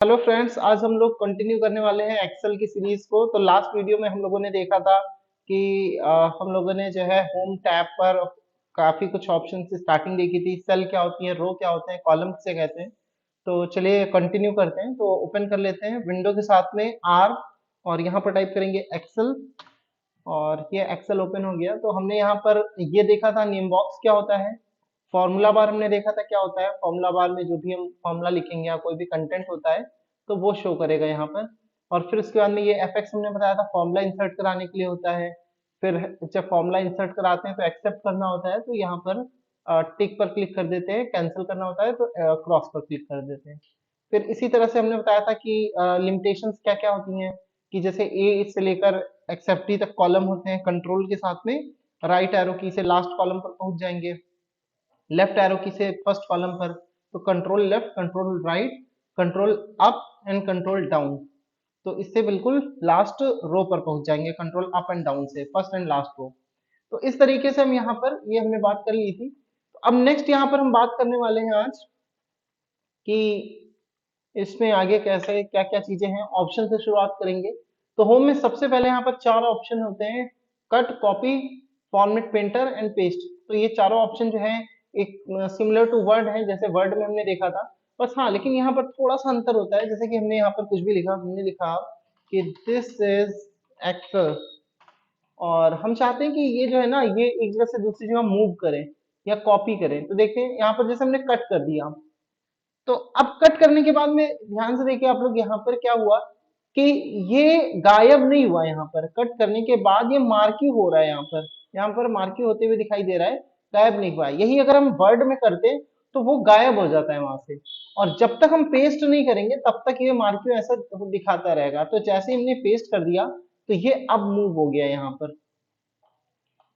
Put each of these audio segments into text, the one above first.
Hello friends, आज हम लोग कंटिन्यू करने वाले हैं एक्सेल की सीरीज को। तो लास्ट वीडियो में हम लोगों ने देखा था कि हम लोगों ने जो है होम टैब पर काफी कुछ ऑप्शन से स्टार्टिंग देखी थी। सेल क्या होती है, रो क्या होते हैं, कॉलम किसे कहते हैं। तो चलिए कंटिन्यू करते हैं। तो ओपन कर लेते हैं विंडो के साथ में आर, और यहाँ पर टाइप करेंगे एक्सेल, और ये एक्सेल ओपन हो गया। तो हमने यहाँ पर ये देखा था नेम बॉक्स क्या होता है, फॉर्मूला बार हमने देखा था क्या होता है। फॉर्मूला बार में जो भी हम फॉर्मूला लिखेंगे या कोई भी कंटेंट होता है तो वो शो करेगा यहाँ पर। और फिर उसके बाद में ये एफएक्स हमने बताया था, फॉर्मूला इंसर्ट कराने के लिए होता है। फिर जब फॉर्मूला इंसर्ट कराते हैं तो एक्सेप्ट करना होता है, तो यहाँ पर टिक पर क्लिक कर देते हैं। कैंसिल करना होता है तो क्रॉस पर क्लिक कर देते हैं। फिर इसी तरह से हमने बताया था कि लिमिटेशंस क्या क्या होती हैं, कि जैसे ए से लेकर एक्सेप्ट टी तक कॉलम होते हैं, कंट्रोल के साथ में राइट एरो की से लास्ट कॉलम पर पहुंच जाएंगे, लेफ्ट एरो की से फर्स्ट कॉलम पर। तो control left, control right, control up and control down, तो इससे बिल्कुल लास्ट रो पर पहुंच जाएंगे, कंट्रोल अप एंड डाउन से फर्स्ट एंड लास्ट रो। तो इस तरीके से हम यहाँ पर ये हमने बात कर ली थी। तो अब नेक्स्ट यहाँ पर हम बात करने वाले हैं आज कि इसमें आगे कैसे क्या क्या चीजें हैं। ऑप्शन से शुरुआत करेंगे। तो होम में सबसे पहले यहाँ पर चार ऑप्शन होते हैं: cut, copy, format, painter and paste. तो ये चारों ऑप्शन जो है एक सिमिलर टू वर्ड है, जैसे वर्ड में हमने देखा था। बस हाँ, लेकिन यहाँ पर थोड़ा सा अंतर होता है। जैसे कि हमने यहाँ पर कुछ भी लिखा, हमने लिखा कि दिस इज एक्टर, और हम चाहते हैं कि ये जो है ना, ये एक जगह से दूसरी जगह मूव करें या कॉपी करें। तो देखते हैं यहाँ पर जैसे हमने कट कर दिया, तो अब कट करने के बाद में ध्यान से देखिए आप लोग, यहाँ पर क्या हुआ कि ये गायब नहीं हुआ। यहाँ पर कट करने के बाद ये मार्किंग हो रहा है, यहाँ पर मार्किंग होते हुए दिखाई दे रहा है, गायब नहीं हुआ है। यही अगर हम वर्ड में करते तो वो गायब हो जाता है वहां से। और जब तक हम पेस्ट नहीं करेंगे तब तक ये मार्किंग ऐसा दिखाता रहेगा। तो जैसे ही हमने पेस्ट कर दिया तो ये अब मूव हो गया यहाँ पर।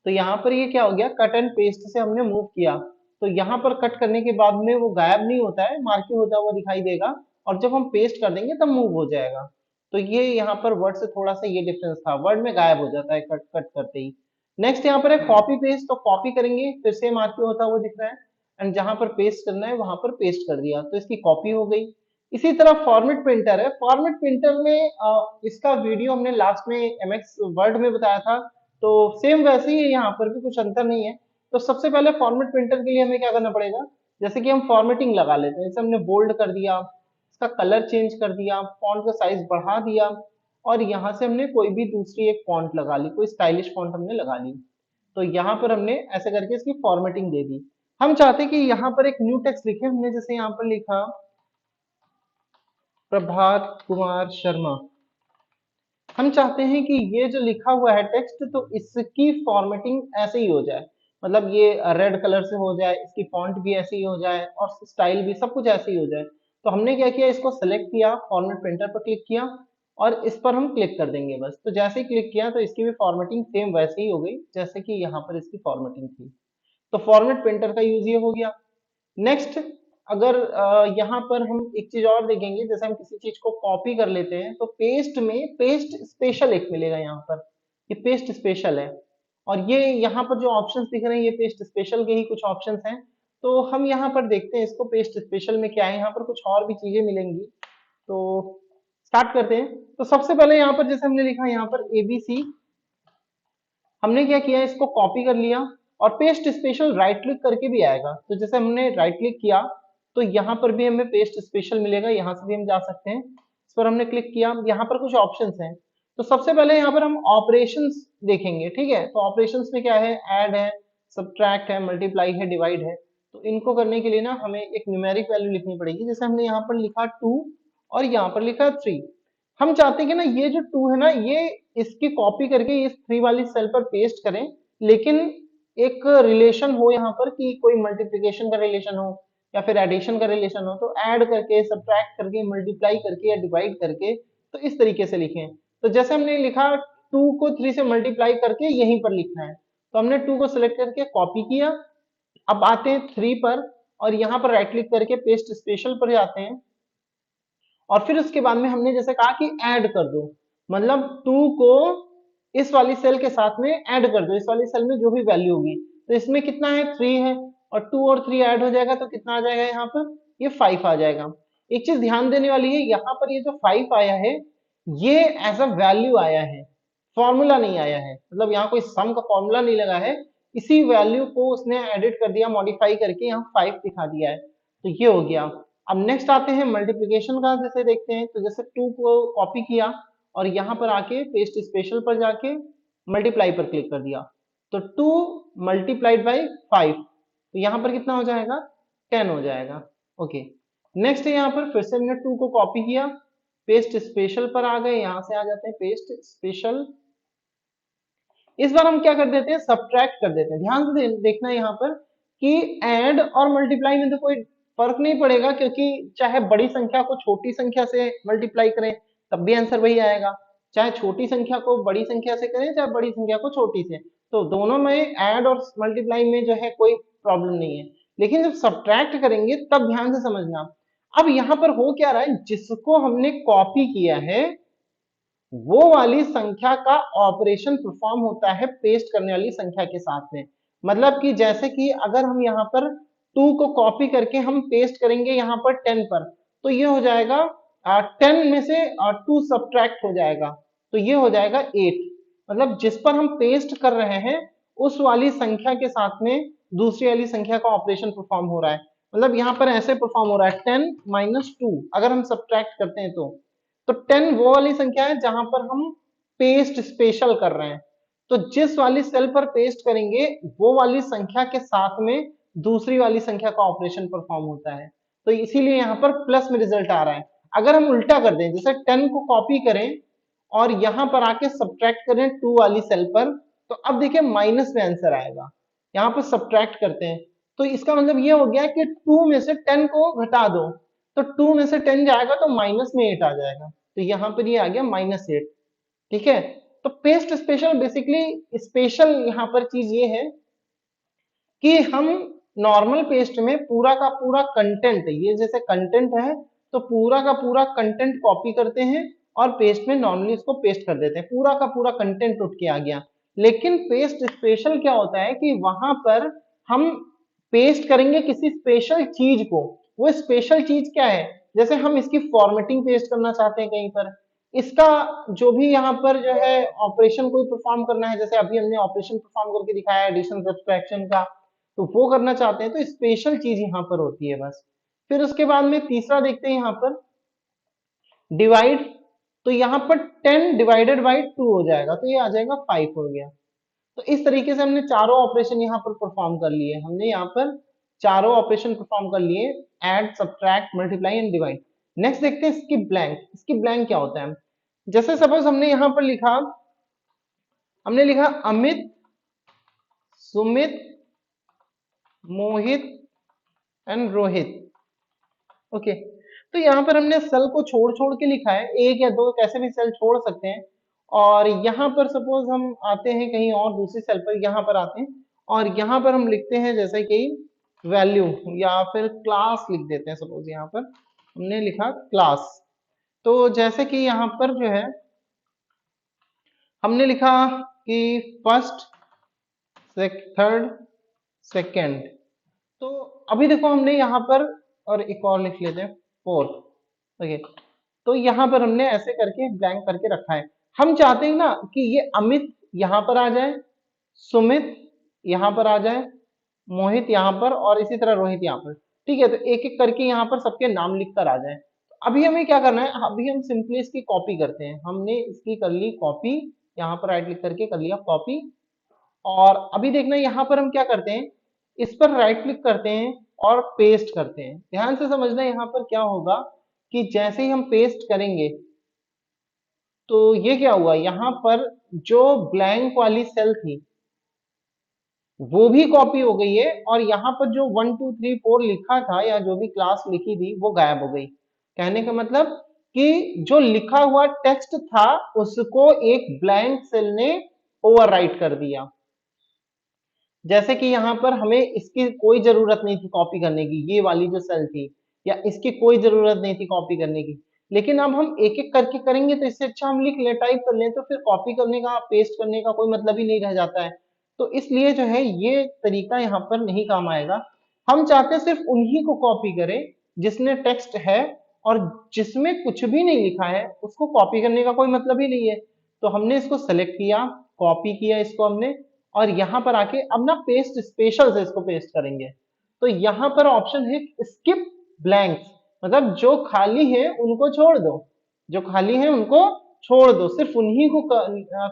तो यहाँ पर ये क्या हो गया, कट एंड पेस्ट से हमने मूव किया। तो यहाँ पर कट करने के बाद में वो गायब नहीं होता है, मार्किंग होता हुआ दिखाई देगा। और जब हम पेस्ट कर देंगे तब मूव हो जाएगा। तो ये यहाँ पर वर्ड से थोड़ा सा ये डिफरेंस था, वर्ड में गायब हो जाता है कट कट करते ही। नेक्स्ट यहाँ पर है कॉपी पेस्ट। तो कॉपी करेंगे फिर से मार्किंग होता हुआ दिख रहा है, एंड जहां पर पेस्ट करना है वहां पर पेस्ट कर दिया, तो इसकी कॉपी हो गई। इसी तरह फॉर्मेट प्रिंटर है। फॉर्मेट प्रिंटर में इसका वीडियो हमने लास्ट में एमएक्स वर्ड में बताया था। तो सेम वैसे ही है, यहाँ पर भी कुछ अंतर नहीं है। तो सबसे पहले फॉर्मेट प्रिंटर के लिए हमें क्या करना पड़ेगा, जैसे कि हम फॉर्मेटिंग लगा लेते हैं। जैसे हमने बोल्ड कर दिया, इसका कलर चेंज कर दिया, फॉन्ट का साइज बढ़ा दिया, और यहाँ से हमने कोई भी दूसरी एक फॉन्ट लगा ली, कोई स्टाइलिश फॉन्ट हमने लगा ली। तो यहाँ पर हमने ऐसे करके इसकी फॉर्मेटिंग दे दी। हम चाहते हैं कि यहाँ पर एक न्यू टेक्स्ट लिखे। हमने जैसे यहाँ पर लिखा प्रभात कुमार शर्मा। हम चाहते हैं कि ये जो लिखा हुआ है टेक्स्ट, तो इसकी फॉर्मेटिंग ऐसे ही हो जाए, मतलब ये रेड कलर से हो जाए, इसकी फॉन्ट भी ऐसे ही हो जाए, और स्टाइल भी सब कुछ ऐसे ही हो जाए। तो हमने क्या किया, इसको सेलेक्ट किया, फॉर्मेट प्रिंटर पर क्लिक किया, और इस पर हम क्लिक कर देंगे बस। तो जैसे ही क्लिक किया तो इसकी भी फॉर्मेटिंग सेम वैसे ही हो गई जैसे कि यहाँ पर इसकी फॉर्मेटिंग थी। तो फॉर्मेट प्रिंटर का यूज ये हो गया। नेक्स्ट, अगर यहाँ पर हम एक चीज और देखेंगे, जैसे हम किसी चीज को कॉपी कर लेते हैं तो पेस्ट में पेस्ट स्पेशल एक मिलेगा यहाँ पर, ये पेस्ट स्पेशल है। और ये यहाँ पर जो ऑप्शंस दिख रहे हैं ये पेस्ट स्पेशल के ही कुछ ऑप्शंस हैं। तो हम यहाँ पर देखते हैं इसको, पेस्ट स्पेशल में क्या है। यहाँ पर कुछ और भी चीजें मिलेंगी, तो स्टार्ट करते हैं। तो सबसे पहले यहाँ पर जैसे हमने लिखा यहाँ पर एबीसी, हमने क्या किया, इसको कॉपी कर लिया। और पेस्ट स्पेशल राइट क्लिक करके भी आएगा। तो जैसे हमने राइट क्लिक किया तो यहाँ पर भी हमें पेस्ट स्पेशल मिलेगा, यहाँ से भी हम जा सकते हैं। इस पर हमने क्लिक किया, यहाँ पर कुछ ऑप्शंस हैं। तो सबसे पहले यहाँ पर हम ऑपरेशंस देखेंगे, ठीक है। तो ऑपरेशंस में क्या है, ऐड है, सब्ट्रैक्ट है, मल्टीप्लाई है, डिवाइड है। तो इनको करने के लिए ना हमें एक न्यूमेरिक वैल्यू लिखनी पड़ेगी। जैसे हमने यहाँ पर लिखा 2 और यहाँ पर लिखा 3। हम चाहते हैं कि ना ये जो 2 है ना, ये इसकी कॉपी करके इस 3 वाली सेल पर पेस्ट करें, लेकिन एक रिलेशन हो यहाँ पर, कि कोई मल्टीप्लिकेशन का रिलेशन हो या फिर एडिशन का रिलेशन हो। तो ऐड करके, सब्ट्रैक्ट करके, मल्टीप्लाई करके या डिवाइड करके, तो इस तरीके से लिखें। तो जैसे हमने लिखा 2 को 3 से मल्टीप्लाई करके यहीं पर लिखना है, तो हमने 2 को सिलेक्ट करके कॉपी किया। अब आते हैं 3 पर, और यहाँ पर राइट क्लिक करके पेस्ट स्पेशल पर जाते हैं। और फिर उसके बाद में हमने जैसे कहा कि ऐड कर दो, मतलब 2 को इस वाली सेल के साथ में ऐड कर दो, इस वाली सेल में जो भी वैल्यू होगी। तो इसमें कितना है, 3 है, और 2 और 3 ऐड हो जाएगा तो कितना आ जाएगा यहाँ पर, ये 5 आ जाएगा। एक चीज ध्यान देने वाली है, यहाँ पर ये जो 5 आया है ये एज अ वैल्यू आया है, फॉर्मूला नहीं आया है, मतलब यहाँ कोई सम का फॉर्मूला नहीं लगा है, इसी वैल्यू को उसने एडिट कर दिया, मॉडिफाई करके यहाँ 5 दिखा दिया है। तो ये हो गया। अब नेक्स्ट आते हैं मल्टीप्लीकेशन का, जैसे देखते हैं तो जैसे 2 को कॉपी किया और यहाँ पर आके पेस्ट स्पेशल पर जाके मल्टीप्लाई पर क्लिक कर दिया, तो 2 मल्टीप्लाइड बाई 5, तो यहाँ पर कितना हो जाएगा 10 हो जाएगा। ओके, नेक्स्ट है यहाँ पर फिर से हमने 2 को कॉपी किया, पेस्ट स्पेशल पर आ गए, यहां से आ जाते हैं पेस्ट स्पेशल। इस बार हम क्या कर देते हैं, सब्ट्रैक्ट कर देते हैं। ध्यान से देखना है यहाँ पर कि ऐड और मल्टीप्लाई में तो कोई फर्क नहीं पड़ेगा, क्योंकि चाहे बड़ी संख्या को छोटी संख्या से मल्टीप्लाई करें तब भी आंसर वही आएगा, चाहे छोटी संख्या को बड़ी संख्या से करें चाहे बड़ी संख्या को छोटी से, तो दोनों में ऐड और मल्टीप्लाई में जो है कोई प्रॉब्लम नहीं है। लेकिन जब सब्ट्रैक्ट करेंगे तब ध्यान से समझना। अब यहाँ पर हो क्या रहा है, जिसको हमने कॉपी किया है वो वाली संख्या का ऑपरेशन परफॉर्म होता है पेस्ट करने वाली संख्या के साथ में। मतलब कि जैसे कि अगर हम यहाँ पर 2 को कॉपी करके हम पेस्ट करेंगे यहाँ पर 10 पर, तो ये हो जाएगा 10 में से 2 सब्ट्रैक्ट हो जाएगा, तो ये हो जाएगा 8। मतलब जिस पर हम पेस्ट कर रहे हैं उस वाली संख्या के साथ में दूसरी वाली संख्या का ऑपरेशन परफॉर्म हो रहा है। मतलब यहाँ पर ऐसे परफॉर्म हो रहा है 10 माइनस 2, अगर हम सब्ट्रैक्ट करते हैं तो 10 वो वाली संख्या है जहां पर हम पेस्ट स्पेशल कर रहे हैं, तो जिस वाली सेल पर पेस्ट करेंगे वो वाली संख्या के साथ में दूसरी वाली संख्या का ऑपरेशन परफॉर्म होता है, तो इसीलिए यहाँ पर प्लस में रिजल्ट आ रहा है। अगर हम उल्टा कर दें, जैसे 10 को कॉपी करें और यहां पर आके सब्ट्रैक्ट करें 2 वाली सेल पर, तो अब देखिए माइनस में आंसर आएगा। यहाँ पर सब्ट्रैक्ट करते हैं तो इसका मतलब ये हो गया कि 2 में से 10 को घटा दो, तो 2 में से 10 जाएगा तो माइनस में 8 आ जाएगा, तो यहां पर ये आ गया -8। ठीक है, तो पेस्ट स्पेशल बेसिकली स्पेशल यहाँ पर चीज ये है कि हम नॉर्मल पेस्ट में पूरा का पूरा कंटेंट, ये जैसे कंटेंट है तो पूरा का पूरा कंटेंट कॉपी करते हैं और पेस्ट में नॉर्मली इसको पेस्ट कर देते हैं, पूरा का पूरा कंटेंट उठ के आ गया। लेकिन पेस्ट स्पेशल क्या होता है कि वहां पर हम पेस्ट करेंगे किसी स्पेशल चीज को, वो स्पेशल चीज क्या है, जैसे हम इसकी फॉर्मेटिंग पेस्ट करना चाहते हैं कहीं पर, इसका जो भी यहाँ पर जो है ऑपरेशन कोई परफॉर्म करना है, जैसे अभी हमने ऑपरेशन परफॉर्म करके दिखाया एडिशन सब्ट्रैक्शन का, तो वो करना चाहते हैं तो स्पेशल चीज यहाँ पर होती है बस। फिर उसके बाद में तीसरा देखते हैं यहाँ पर डिवाइड, तो यहाँ पर 10 डिवाइडेड बाई 2 हो जाएगा, तो ये आ जाएगा 5 हो गया। तो इस तरीके से हमने चारों ऑपरेशन यहाँ पर परफॉर्म कर लिए, हमने यहाँ पर चारों ऑपरेशन परफॉर्म कर लिए, add subtract multiply and divide. Next देखते हैं स्किप ब्लैंक। स्किप ब्लैंक क्या होता है, जैसे सपोज हमने यहाँ पर लिखा, हमने लिखा अमित, सुमित, मोहित एंड रोहित। ओके, तो यहाँ पर हमने सेल को छोड़ छोड़ के लिखा है, एक या दो कैसे भी सेल छोड़ सकते हैं, और यहाँ पर सपोज हम आते हैं कहीं और दूसरी सेल पर, यहाँ पर आते हैं और यहाँ पर हम लिखते हैं जैसे कि वैल्यू या फिर क्लास लिख देते हैं। सपोज यहाँ पर हमने लिखा क्लास, तो जैसे कि यहाँ पर जो है हमने लिखा कि फर्स्ट, थर्ड, सेकेंड, तो अभी देखो हमने यहाँ पर और एक और लिख लेते हैं फोर्थ। ओके, तो यहाँ पर हमने ऐसे करके ब्लैंक करके रखा है। हम चाहते हैं ना कि ये अमित यहाँ पर आ जाए, सुमित यहाँ पर आ जाए, मोहित यहाँ पर और इसी तरह रोहित यहाँ पर। ठीक है, तो एक एक करके यहाँ पर सबके नाम लिख कर आ जाए। अभी हमें क्या करना है, अभी हम सिंपली इसकी कॉपी करते हैं। हमने इसकी कर ली कॉपी, यहाँ पर राइट क्लिक करके कर लिया कॉपी, और अभी देखना यहाँ पर हम क्या करते हैं, इस पर राइट क्लिक करते हैं और पेस्ट करते हैं। ध्यान से समझना यहाँ पर क्या होगा कि जैसे ही हम पेस्ट करेंगे तो ये क्या हुआ, यहाँ पर जो ब्लैंक वाली सेल थी वो भी कॉपी हो गई है, और यहाँ पर जो 1 2 3 4 लिखा था या जो भी क्लास लिखी थी वो गायब हो गई। कहने का मतलब कि जो लिखा हुआ टेक्स्ट था उसको एक ब्लैंक सेल ने ओवरराइट कर दिया। जैसे कि यहाँ पर हमें इसकी कोई जरूरत नहीं थी कॉपी करने की, ये वाली जो सेल थी, या इसकी कोई जरूरत नहीं थी कॉपी करने की, लेकिन अब हम एक एक करके करेंगे तो इससे अच्छा हम लिख ले, टाइप कर लें, तो फिर कॉपी करने का पेस्ट करने का कोई मतलब ही नहीं रह जाता है। तो इसलिए जो है ये तरीका यहाँ पर नहीं काम आएगा। हम चाहते हैं सिर्फ उन्हीं को कॉपी करें जिसने टेक्स्ट है और जिसमें कुछ भी नहीं लिखा है उसको कॉपी करने का कोई मतलब ही नहीं है। तो हमने इसको सेलेक्ट किया, कॉपी किया इसको हमने, और यहाँ पर आके अब ना पेस्ट स्पेशल से इसको पेस्ट करेंगे। तो यहाँ पर ऑप्शन है स्किप ब्लैंक्स, मतलब जो खाली है उनको छोड़ दो, जो खाली है उनको छोड़ दो, सिर्फ उन्हीं को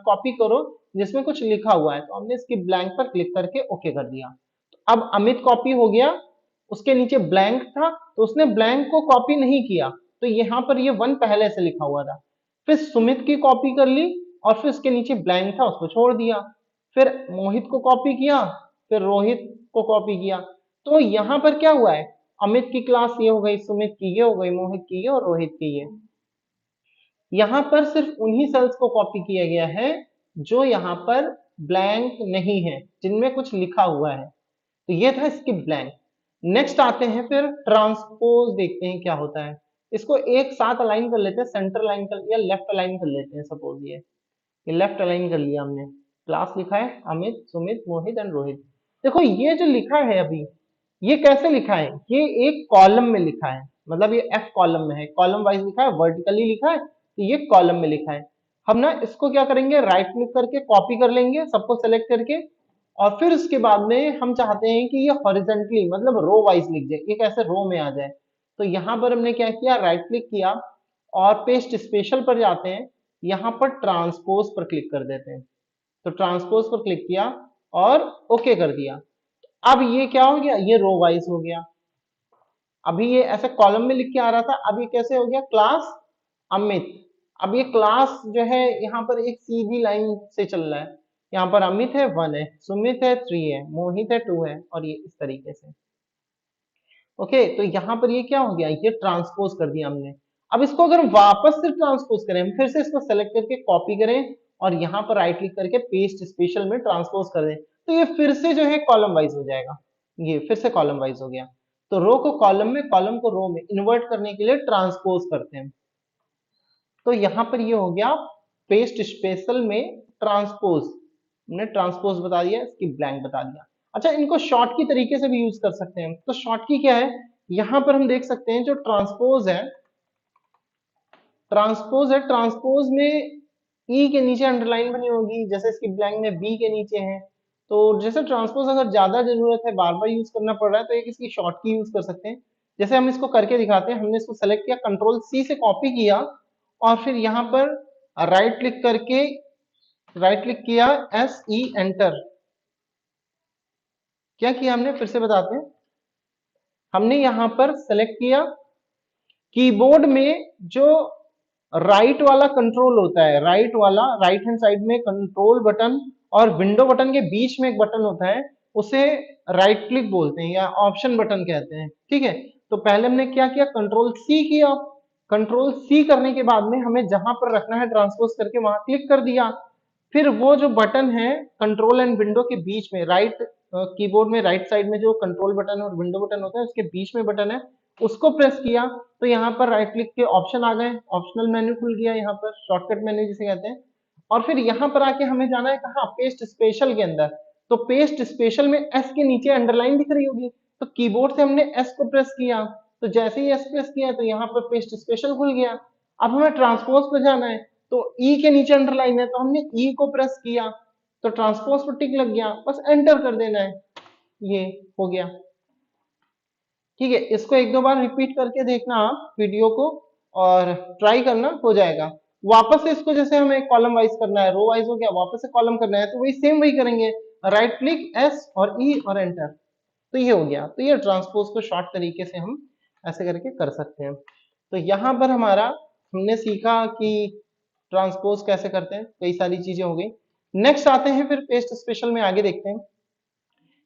कॉपी करो जिसमें कुछ लिखा हुआ है। तो हमने इसकी ब्लैंक पर क्लिक करके ओके कर दिया। तो अब अमित कॉपी हो गया, उसके नीचे ब्लैंक था तो उसने ब्लैंक को कॉपी नहीं किया, तो यहाँ पर ये वन पहले से लिखा हुआ था। फिर सुमित की कॉपी कर ली और फिर उसके नीचे ब्लैंक था उसको छोड़ दिया। फिर मोहित को कॉपी किया, फिर रोहित को कॉपी किया। तो यहाँ पर क्या हुआ है, अमित की क्लास ये हो गई, सुमित की ये हो गई, मोहित की ये और रोहित की ये। यहाँ पर सिर्फ उन्हीं सेल्स को कॉपी किया गया है जो यहाँ पर ब्लैंक नहीं है, जिनमें कुछ लिखा हुआ है। तो ये था स्किप ब्लैंक। नेक्स्ट आते हैं फिर ट्रांसपोज, देखते हैं क्या होता है। इसको एक साथ अलाइन कर लेते हैं, सेंटर लाइन कर या लेफ्ट अलाइन कर लेते हैं। सपोज ये लेफ्ट अलाइन कर लिया हमने। क्लास लिखा है अमित, सुमित, मोहित एंड रोहित। देखो ये जो लिखा है अभी, ये कैसे लिखा है, ये एक कॉलम में लिखा है, मतलब ये एफ कॉलम में है, कॉलम वाइज लिखा है, वर्टिकली लिखा है, तो ये कॉलम में लिखा है। हम ना इसको क्या करेंगे, राइट क्लिक करके कॉपी कर लेंगे सबको सेलेक्ट करके, और फिर उसके बाद में हम चाहते हैं कि ये हॉरिजेंटली मतलब रो वाइज लिख जाए, ये कैसे रो में आ जाए। तो यहाँ पर हमने क्या किया, राइट क्लिक किया और पेस्ट स्पेशल पर जाते हैं, यहाँ पर ट्रांसपोज पर क्लिक कर देते हैं। तो ट्रांसपोज पर क्लिक किया और ओके कर दिया। अब ये क्या हो गया, ये रो वाइज हो गया। अभी ये ऐसे कॉलम में लिख के आ रहा था, अब ये कैसे हो गया, क्लास अमित। अब ये क्लास जो है यहाँ पर एक सीधी लाइन से चल रहा है, यहाँ पर अमित है 1 है, सुमित है 3 है, मोहित है 2 है, और ये इस तरीके से। ओके, तो यहाँ पर ये क्या हो गया, ये ट्रांसपोज कर दिया हमने। अब इसको अगर वापस से ट्रांसपोज करें, हम फिर से इसको सेलेक्ट करके कॉपी करें और यहाँ पर राइट क्लिक करके पेस्ट स्पेशल में ट्रांसपोज कर दें, तो ये फिर से जो है कॉलम वाइज हो जाएगा। ये फिर से कॉलम वाइज हो गया। तो रो को कॉलम में, कॉलम को रो में इन्वर्ट करने के लिए ट्रांसपोज करते हैं। तो यहाँ पर ये हो गया पेस्ट स्पेशल में ट्रांसपोज, हमने ट्रांसपोज बता दिया, इसकी ब्लैंक बता दिया। अच्छा, इनको शॉर्ट की तरीके से भी यूज कर सकते हैं। तो शॉर्ट की क्या है, यहाँ पर हम देख सकते हैं जो ट्रांसपोज है, ट्रांसपोज में ई के नीचे अंडरलाइन बनी होगी, जैसे इसकी ब्लैंक में बी के नीचे है। तो जैसे ट्रांसपोज अगर ज्यादा जरूरत है, बार बार यूज करना पड़ रहा है, तो एक इसकी शॉर्ट की यूज कर सकते हैं। जैसे हम इसको करके दिखाते हैं, हमने इसको सेलेक्ट किया, कंट्रोल सी से कॉपी किया और फिर यहाँ पर राइट क्लिक करके राइट क्लिक किया, एस ई एंटर। क्या किया हमने, फिर से बताते हैं। हमने यहाँ पर सेलेक्ट किया, कीबोर्ड में जो राइट वाला कंट्रोल होता है, राइट वाला, राइट हैंड साइड में कंट्रोल बटन और विंडो बटन के बीच में एक बटन होता है, उसे राइट क्लिक बोलते हैं या ऑप्शन बटन कहते हैं। ठीक है, तो पहले हमने क्या किया, कंट्रोल सी किया। कंट्रोल सी करने के बाद में हमें जहां पर रखना है ट्रांसपोज करके वहां क्लिक कर दिया। फिर वो जो बटन है कंट्रोल एंड विंडो के बीच में, राइट कीबोर्ड में राइट साइड में जो कंट्रोल बटन और विंडो बटन होता है उसके बीच में बटन है, उसको प्रेस किया तो यहाँ पर राइट क्लिक के ऑप्शन आ गए, ऑप्शनल मेन्यू खुल गया, यहाँ पर शॉर्टकट मेन्यू जिसे कहते हैं। और फिर यहाँ पर आके हमें जाना है कहाँ, पेस्ट स्पेशल के अंदर। तो पेस्ट स्पेशल में एस के नीचे अंडरलाइन दिख रही होगी, तो कीबोर्ड से हमने एस को प्रेस किया, तो जैसे ही एस प्रेस किया तो यहाँ पर पेस्ट स्पेशल खुल गया। अब हमें ट्रांसपोज पर जाना है, तो ई के नीचे अंडरलाइन है तो हमने ई को प्रेस किया, तो ट्रांसपोज पर टिक लग गया, बस एंटर कर देना है, ये हो गया। ठीक है, इसको एक दो बार रिपीट करके देखना आप वीडियो को और ट्राई करना, हो जाएगा। वापस से इसको जैसे हमें कॉलम वाइज करना है, रो वाइज हो गया, वापस से कॉलम करना है, तो वही सेम वही करेंगे, राइट क्लिक एस और ई और एंटर, तो ये हो गया। तो ये ट्रांसपोज को शॉर्ट तरीके से हम ऐसे करके कर सकते हैं। तो यहाँ पर हमारा हमने सीखा कि ट्रांसपोज कैसे करते हैं, कई सारी चीजें हो गई। नेक्स्ट आते हैं फिर पेस्ट स्पेशल में, आगे देखते हैं।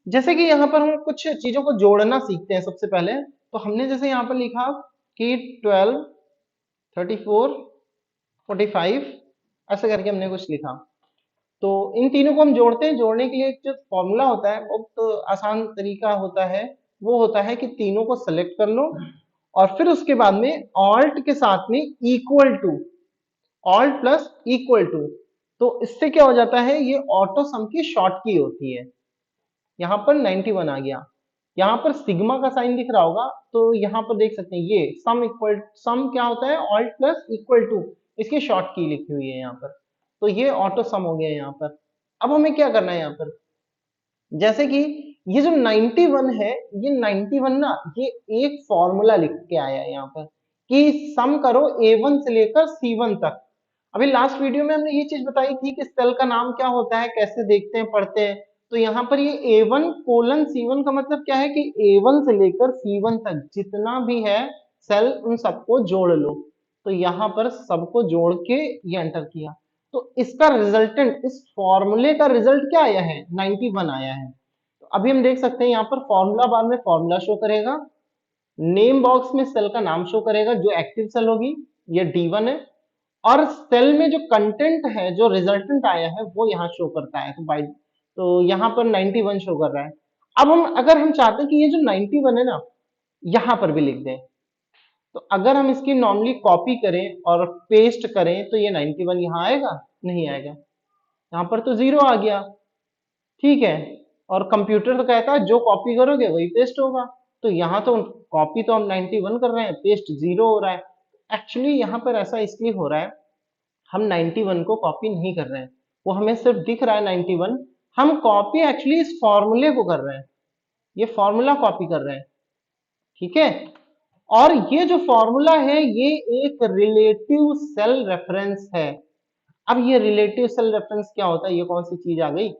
जैसे कि यहाँ पर हम कुछ चीजों को जोड़ना सीखते हैं सबसे पहले। तो हमने जैसे यहाँ पर लिखा कि 12, 34, 45 ऐसे करके हमने कुछ लिखा। तो इन तीनों को हम जोड़ते हैं। जोड़ने के लिए एक जो फॉर्मूला होता है, बहुत आसान तरीका होता है, वो होता है कि तीनों को सेलेक्ट कर लो और फिर उसके बाद में ऑल्ट के साथ में equal to, alt plus equal to, तो इससे क्या हो जाता है, ये ऑटो सम की शॉर्ट की होती है। यहाँ पर 91 आ गया। यहाँ पर सिग्मा का साइन दिख रहा होगा, तो यहाँ पर देख सकते हैं ये सम इक्वल, सम क्या होता है, ऑल्ट प्लस इक्वल टू, इसकी शॉर्ट की लिखी हुई है यहाँ पर। तो ये ऑटो सम हो गया यहाँ पर। अब हमें क्या करना है यहाँ पर, जैसे कि ये जो 91 है, ये 91 ना, ये एक फॉर्मूला लिख के आया है यहाँ पर कि सम करो A1 से लेकर C1 तक। अभी लास्ट वीडियो में हमने ये चीज बताई थी कि सेल का नाम क्या होता है, कैसे देखते हैं, पढ़ते हैं। तो यहाँ पर ये A1 कोलन C1 का मतलब क्या है कि A1 से लेकर C1 तक जितना भी है सेल, उन सबको जोड़ लो। तो यहाँ पर सबको जोड़ के ये एंटर किया, तो इसका रिजल्टेंट, इस फॉर्मूले का रिजल्ट क्या आया है, 91 आया है। तो अभी हम देख सकते हैं यहाँ पर फॉर्मूला बार में फॉर्मूला शो करेगा, नेम बॉक्स में सेल का नाम शो करेगा, जो एक्टिव सेल होगी ये D1 है, और सेल में जो कंटेंट है, जो रिजल्टेंट आया है, वो यहाँ शो करता है। तो बाई, तो यहाँ पर 91 शो कर रहा है। अब हम, अगर हम चाहते हैं कि ये जो 91 है ना, यहाँ पर भी लिख दें, तो अगर हम इसकी नॉर्मली कॉपी करें और पेस्ट करें, तो ये 91 यहाँ आएगा, नहीं आएगा। यहाँ पर तो जीरो आ गया, ठीक है। और कंप्यूटर तो कहता है जो कॉपी करोगे वही पेस्ट होगा। तो यहाँ तो कॉपी तो हम 91 कर रहे हैं, पेस्ट जीरो हो रहा है। एक्चुअली यहाँ पर ऐसा इसलिए हो रहा है, हम 91 को कॉपी नहीं कर रहे हैं, वो हमें सिर्फ दिख रहा है 91, हम कॉपी एक्चुअली इस फॉर्मूले को कर रहे हैं, ये फॉर्मूला कॉपी कर रहे हैं, ठीक है। और ये जो फॉर्मूला है, ये एक रिलेटिव सेल रेफरेंस है। अब ये रिलेटिव सेल रेफरेंस क्या होता है, ये कौन सी चीज आ गई,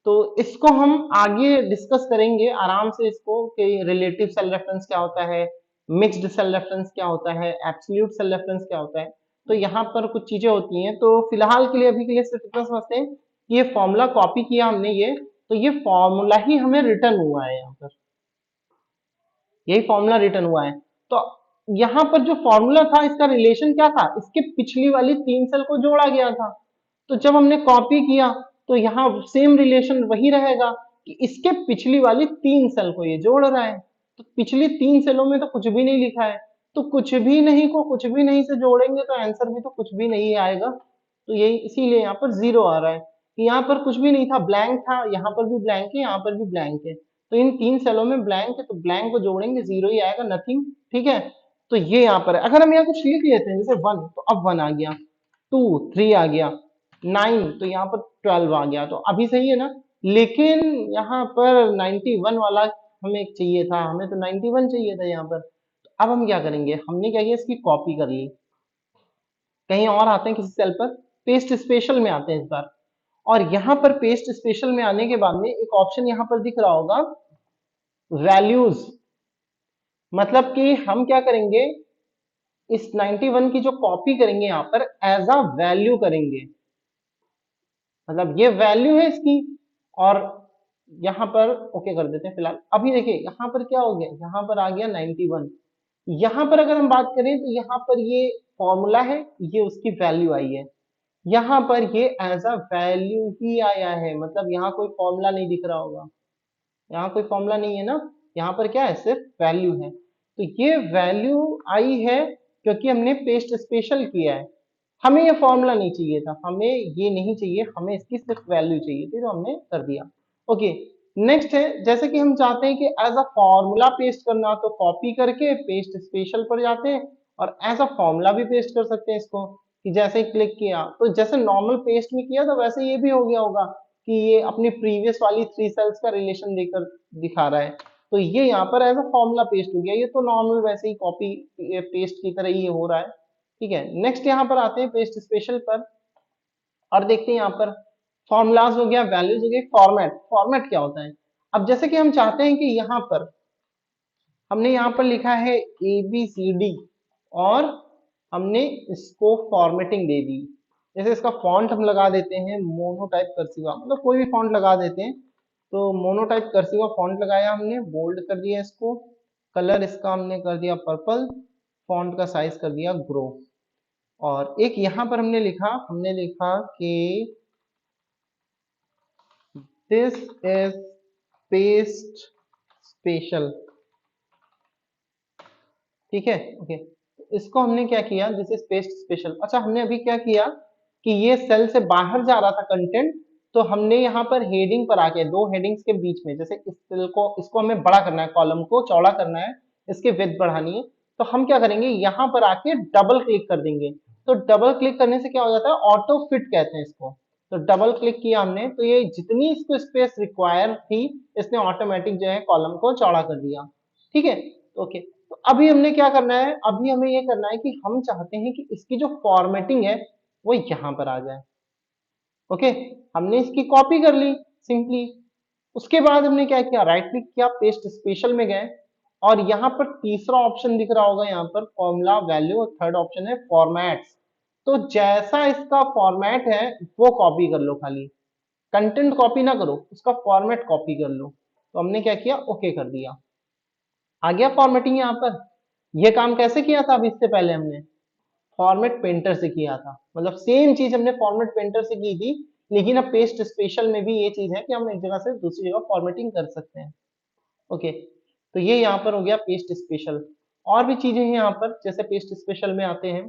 तो इसको हम आगे डिस्कस करेंगे आराम से इसको, कि रिलेटिव सेल रेफरेंस क्या होता है, मिक्स्ड सेल रेफरेंस क्या होता है, एब्सोल्यूट सेल रेफरेंस क्या होता है। तो यहाँ पर कुछ चीजें होती हैं, तो फिलहाल के लिए, अभी के लिए सिर्फ इतना समझते हैं कि ये फॉर्मूला कॉपी किया हमने, ये तो ये फॉर्मूला ही हमें रिटर्न हुआ है यहाँ पर, यही फॉर्मूला रिटर्न हुआ है। तो यहाँ पर जो फॉर्मूला था, इसका रिलेशन क्या था, इसके पिछली वाली 3 सेल को जोड़ा गया था। तो जब हमने कॉपी किया, तो यहाँ सेम रिलेशन वही रहेगा कि इसके पिछली वाली 3 सेल को ये जोड़ रहा है। तो पिछली 3 सेलों में तो कुछ भी नहीं लिखा है, तो कुछ भी नहीं को कुछ भी नहीं से जोड़ेंगे तो आंसर भी तो कुछ भी नहीं आएगा। तो यही इसीलिए यहाँ पर जीरो आ रहा है, कि यहाँ पर कुछ भी नहीं था, ब्लैंक था, यहाँ पर भी ब्लैंक है, यहाँ पर भी ब्लैंक है। तो इन 3 सेलों में ब्लैंक है, तो ब्लैंक को जोड़ेंगे जीरो ही आएगा, नथिंग, ठीक है। तो ये यहाँ पर है। अगर हम यहाँ कुछ लिख लेते हैं जैसे 1, तो अब 1 आ गया, 2, 3 आ गया, 9, तो यहाँ पर 12 आ गया, तो अभी सही है ना। लेकिन यहाँ पर 91 वाला हमें चाहिए था, हमें तो 91 चाहिए था यहाँ पर। तो अब हम क्या करेंगे, हमने क्या किया, इसकी कॉपी कर ली, कहीं और आते हैं किसी सेल पर, पेस्ट स्पेशल में आते हैं इस बार। और यहाँ पर पेस्ट स्पेशल में आने के बाद में एक ऑप्शन यहाँ पर दिख रहा होगा, वैल्यूज। मतलब कि हम क्या करेंगे, इस 91 की जो कॉपी करेंगे यहाँ पर एज अ वैल्यू करेंगे, मतलब ये वैल्यू है इसकी। और यहाँ पर ओके कर देते हैं फिलहाल। अभी देखिए यहाँ पर क्या हो गया, यहाँ पर आ गया 91। यहाँ पर अगर हम बात करें, तो यहाँ पर ये फॉर्मूला है, ये उसकी वैल्यू आई है। यहाँ पर ये एज अ वैल्यू ही आया है, मतलब यहाँ कोई फॉर्मूला नहीं दिख रहा होगा, यहाँ कोई फॉर्मूला नहीं है ना, यहाँ पर क्या है, सिर्फ वैल्यू है। तो ये वैल्यू आई है क्योंकि हमने पेस्ट स्पेशल किया है। हमें ये फॉर्मूला नहीं चाहिए था, हमें ये नहीं चाहिए, हमें इसकी सिर्फ वैल्यू चाहिए थी, तो हमने कर दिया। ओके, नेक्स्ट है, जैसे कि हम चाहते हैं कि एज अ फॉर्मूला पेस्ट करना, तो कॉपी करके पेस्ट स्पेशल पर जाते हैं, और एज अ फॉर्मूला भी पेस्ट कर सकते हैं इसको, कि जैसे ही क्लिक किया, तो जैसे नॉर्मल पेस्ट में किया, तो वैसे ये भी हो गया होगा कि ये अपनी प्रीवियस वाली 3 सेल्स का रिलेशन देकर दिखा रहा है। तो ये यहाँ पर एज अ फॉर्मूला पेस्ट हो गया, ये तो नॉर्मल वैसे ही कॉपी पेस्ट की तरह ही हो रहा है, ठीक है। नेक्स्ट यहाँ पर आते हैं पेस्ट स्पेशल पर, और देखते हैं यहाँ पर फॉर्मूलाज हो गया, वैल्यूज हो गया, फॉर्मेट। फॉर्मेट क्या होता है, अब जैसे कि हम चाहते हैं कि यहाँ पर हमने यहाँ पर लिखा है ABCD, और हमने इसको फॉर्मेटिंग दे दी। जैसे इसका फॉन्ट हम लगा देते हैं मोनोटाइप कर्सिवा, मतलब कोई भी फॉन्ट लगा देते हैं। तो मोनोटाइप कर्सिवा फॉन्ट लगाया हमने, बोल्ड कर दिया इसको, कलर इसका हमने कर दिया पर्पल, फॉन्ट का साइज कर दिया ग्रो। और एक यहाँ पर हमने लिखा कि दिस इज पेस्ट स्पेशल, ठीक है, ओके। इसको हमने क्या किया, दिस इज पेस्ट स्पेशल। अच्छा, हमने अभी क्या किया कि ये सेल से बाहर जा रहा था कंटेंट, तो हमने यहाँ पर हेडिंग पर आके दो हेडिंग्स के बीच में, जैसे इस सेल को, इसको हमें बड़ा करना है, कॉलम को चौड़ा करना है, इसकी विड्थ बढ़ानी है, तो हम क्या करेंगे, यहाँ पर आके डबल क्लिक कर देंगे। तो डबल क्लिक करने से क्या हो जाता है, ऑटो फिट कहते हैं इसको। तो डबल क्लिक किया हमने, तो ये जितनी इसको स्पेस रिक्वायर थी, इसने ऑटोमेटिक जो है कॉलम को चौड़ा कर दिया। ठीक है, ओके। तो अभी हमने क्या करना है, अभी हमें ये करना है कि हम चाहते हैं कि इसकी जो फॉर्मेटिंग है वो यहाँ पर आ जाए। ओके, हमने इसकी कॉपी कर ली सिंपली। उसके बाद हमने क्या किया, राइट क्लिक किया, पेस्ट स्पेशल में गए, और यहाँ पर तीसरा ऑप्शन दिख रहा होगा, यहाँ पर फॉर्मूला वैल्यू, और थर्ड ऑप्शन है फॉर्मेट्स। तो जैसा इसका फॉर्मेट है वो कॉपी कर लो, खाली कंटेंट कॉपी ना करो, उसका फॉर्मेट कॉपी कर लो। तो हमने क्या किया, ओके कर दिया, आ गया फॉर्मेटिंग यहाँ पर। ये काम कैसे किया था, अब इससे पहले हमने फॉर्मेट पेंटर से किया था, मतलब सेम चीज हमने फॉर्मेट पेंटर से की थी, लेकिन अब पेस्ट स्पेशल में भी ये चीज है कि हम एक जगह से दूसरी जगह फॉर्मेटिंग कर सकते हैं। ओके, तो ये यहाँ पर हो गया पेस्ट स्पेशल। और भी चीजें हैं यहाँ पर, जैसे पेस्ट स्पेशल में आते हैं,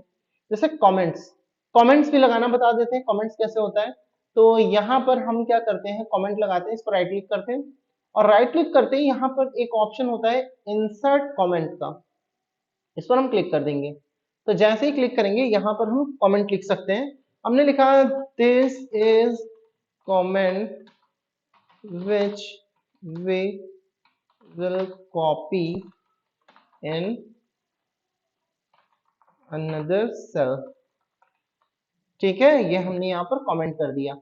जैसे कमेंट्स। कमेंट्स भी लगाना बता देते हैं, कमेंट्स कैसे होता है। तो यहाँ पर हम क्या करते हैं, कमेंट लगाते हैं, इस पर राइट क्लिक करते हैं, और राइट क्लिक करते ही यहाँ पर एक ऑप्शन होता है इंसर्ट कमेंट का, इस पर हम क्लिक कर देंगे। तो जैसे ही क्लिक करेंगे, यहाँ पर हम कमेंट लिख सकते हैं। हमने लिखा, this is comment which we will copy in another cell. ठीक है, ये हमने यहाँ पर कमेंट कर दिया।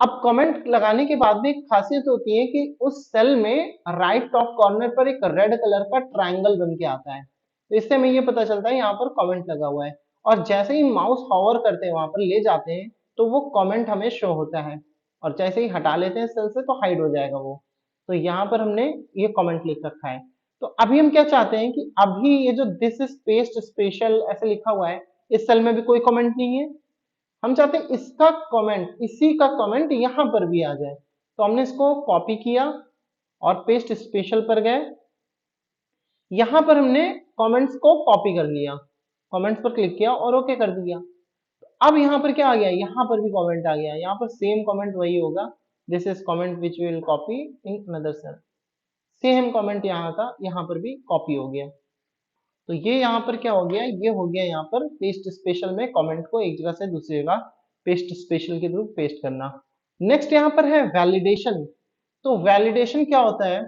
अब कमेंट लगाने के बाद भी एक खासियत होती है कि उस सेल में राइट टॉप कॉर्नर पर एक रेड कलर का ट्रायंगल बन के आता है, तो इससे हमें ये पता चलता है यहाँ पर कमेंट लगा हुआ है। और जैसे ही माउस हॉवर करते हैं, वहां पर ले जाते हैं, तो वो कमेंट हमें शो होता है, और जैसे ही हटा लेते हैं सेल से, तो हाइड हो जाएगा वो। तो यहाँ पर हमने ये कमेंट लिख रखा है। तो अभी हम क्या चाहते हैं कि अभी ये जो दिस इज पेस्ट स्पेशल ऐसे लिखा हुआ है, इस सेल में भी कोई कमेंट नहीं है। हम चाहते हैं इसका कमेंट, इसी का कमेंट यहां पर भी आ जाए। तो हमने इसको कॉपी किया और पेस्ट स्पेशल पर गए, यहां पर हमने कमेंट्स को कॉपी कर लिया, कमेंट्स पर क्लिक किया और ओके कर दिया। अब यहाँ पर क्या आ गया, यहाँ पर भी कमेंट आ गया, यहाँ पर सेम कमेंट वही होगा, this is comment which will copy in another cell. Same comment यहाँ था, यहाँ पर भी कॉपी हो गया। तो ये यहाँ पर क्या हो गया, ये हो गया यहाँ पर पेस्ट स्पेशल में कमेंट को एक जगह से दूसरी जगह पेस्ट स्पेशल के थ्रू पेस्ट करना। नेक्स्ट यहाँ पर है वैलिडेशन। तो वैलिडेशन क्या होता है,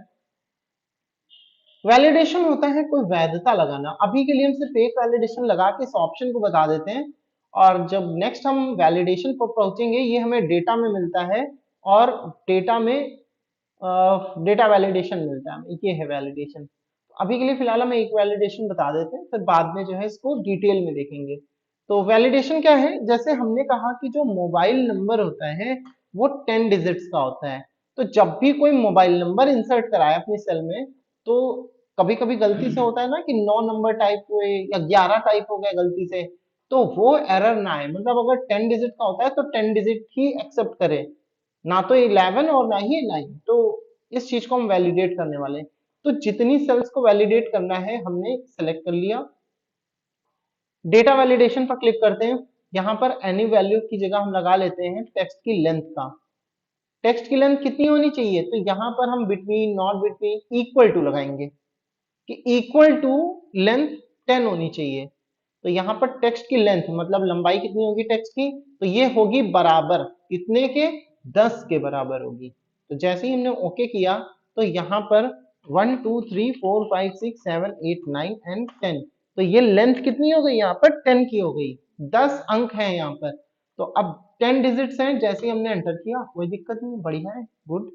वैलिडेशन होता है कोई वैधता लगाना। अभी के लिए हम सिर्फ एक वैलिडेशन लगा के इस ऑप्शन को बता देते हैं, और जब नेक्स्ट हम वैलिडेशन पर पहुंचेंगे, ये हमें डेटा में मिलता है, और डेटा में डेटा वैलिडेशन मिलता है, ये है वैलिडेशन। अभी के लिए फिलहाल हम एक वैलिडेशन बता देते हैं, फिर बाद में जो है इसको डिटेल में देखेंगे। तो वैलिडेशन क्या है, जैसे हमने कहा कि जो मोबाइल नंबर होता है वो 10 डिजिट्स का होता है। तो जब भी कोई मोबाइल नंबर इंसर्ट कराए अपनी सेल में, तो कभी कभी गलती से होता है ना कि 9 नंबर टाइप हुए या 11 टाइप हो गए गलती से, तो वो एरर ना आए, मतलब अगर 10 डिजिट का होता है तो 10 डिजिट ही एक्सेप्ट करे, ना तो 11 और ना ही 9। तो इस चीज को हम वैलिडेट करने वाले हैं। तो जितनी सेल्स को वैलिडेट करना है हमने सेलेक्ट कर लिया, डेटा वैलिडेशन पर क्लिक करते हैं। यहाँ पर एनी वैल्यू की जगह हम लगा लेते हैं टेक्स्ट की लेंथ का। टेक्स्ट की लेंथ कितनी होनी चाहिए, तो यहाँ पर हम between, not between, equal to लगाएंगे कि इक्वल टू लेंथ 10 होनी चाहिए। तो यहाँ पर टेक्स्ट की लेंथ मतलब लंबाई कितनी होगी टेक्स्ट की, तो ये होगी बराबर कितने के, 10 के बराबर होगी। तो जैसे ही हमने ओके किया, तो यहाँ पर 1 2 3 4 5 6 7 8 9 एंड 10, तो ये लेंथ कितनी हो गई, यहाँ पर 10 की हो गई, 10 अंक है यहाँ पर। तो अब 10 डिजिट्स हैं, जैसे ही हमने एंटर किया कोई दिक्कत नहीं, बढ़िया है, गुड।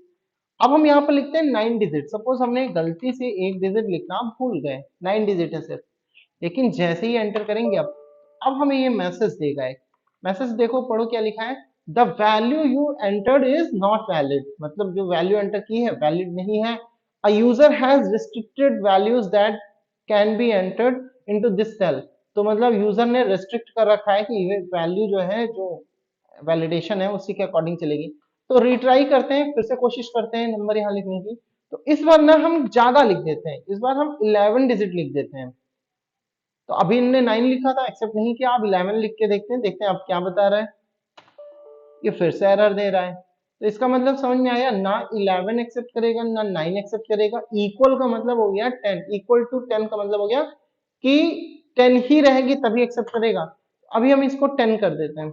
अब हम यहाँ पर लिखते हैं 9 डिजिट। सपोज हमने गलती से एक डिजिट लिखना भूल गए, 9 डिजिट है सिर्फ, लेकिन जैसे ही एंटर करेंगे अब हमें ये मैसेज देगा एक मैसेज, देखो पढ़ो क्या लिखा है, the value you entered is not valid, मतलब जो वैल्यू एंटर की है वैलिड नहीं है। A user has restricted values that can be entered into this cell. तो मतलब यूजर ने रिस्ट्रिक्ट कर रखा है कि ये वैल्यू जो है, जो वैलिडेशन है उसी के अकॉर्डिंग चलेगी। तो रिट्राई करते हैं, फिर से कोशिश करते हैं नंबर यहाँ लिखने की। तो इस बार ना हम ज्यादा लिख देते हैं, इस बार हम 11 डिजिट लिख देते हैं। तो अभी इनने 9 लिखा था, एक्सेप्ट नहीं किया, अब 11 लिख के देखते हैं अब क्या बता रहा है। ये फिर से एरर दे रहा है। तो इसका मतलब समझ में आया, ना 11 एक्सेप्ट करेगा ना 9 एक्सेप्ट करेगा। इक्वल का मतलब हो गया 10, इक्वल टू 10 का मतलब हो गया कि 10 ही रहेगी तभी एक्सेप्ट करेगा। अभी हम इसको 10 कर देते हैं।